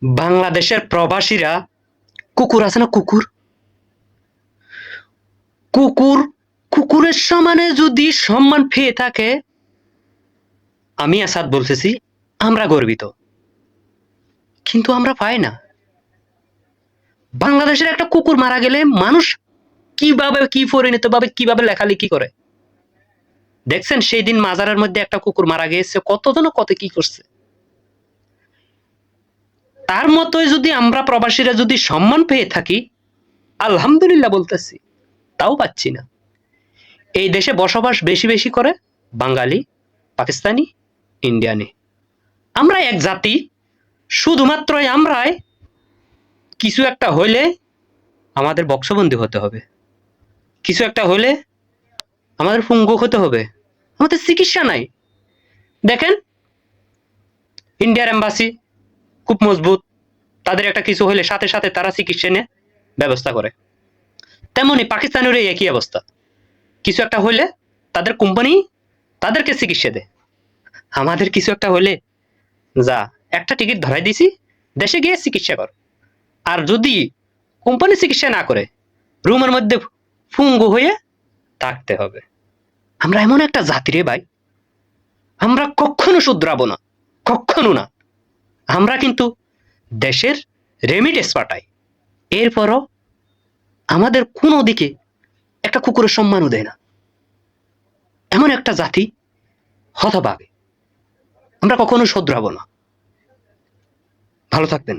বাংলাদেশের প্রবাসীরা কুকুর আছে না, কুকুর কুকুর কুকুরের সমানে যদি সম্মান পেয়ে থাকে, আমি আসাদ বলতেছি, আমরা গর্বিত। কিন্তু আমরা পাই না। বাংলাদেশের একটা কুকুর মারা গেলে মানুষ কিভাবে, কি পরিণত ভাবে, কিভাবে লেখালেখি করে। দেখছেন সেই দিন মাজারের মধ্যে একটা কুকুর মারা গিয়েছে, কতজন কত কি করছে। তার মতোই যদি আমরা প্রবাসীরা যদি সম্মান পেয়ে থাকি, আলহামদুলিল্লাহ বলতেছি, তাও পাচ্ছি না। এই দেশে বসবাস বেশি বেশি করে বাঙালি, পাকিস্তানি, ইন্ডিয়ানি। আমরা এক জাতি, শুধুমাত্র আমরাই কিছু একটা হইলে আমাদের বক্সবন্দি হতে হবে, কিছু একটা হলে আমাদের পঙ্গু হতে হবে, আমাদের চিকিৎসা নাই। দেখেন ইন্ডিয়ার এম্বাসি খুব মজবুত, তাদের একটা কিছু হলে সাথে সাথে তারা চিকিৎসা নিয়ে ব্যবস্থা করে। তেমনি পাকিস্তানের একই অবস্থা, কিছু একটা হলে তাদের কোম্পানি তাদেরকে চিকিৎসা দেয়। আমাদের কিছু একটা হলে যা একটা টিকিট ধরাই দিছি, দেশে গিয়ে চিকিৎসা কর। আর যদি কোম্পানি চিকিৎসা না করে, রুমের মধ্যে ফুঙ্গু হয়ে থাকতে হবে। আমরা এমন একটা জাতি রে ভাই, আমরা কখনো শুধরাবো না, কখনো না। আমরা কিন্তু দেশের রেমিটেন্স পাঠাই, এরপরও আমাদের কোনো দিকে একটা কুকুরের সম্মানও দেয় না। এমন একটা জাতি, হতভাগে আমরা কখনো শুধরাবো না। ভালো থাকবেন।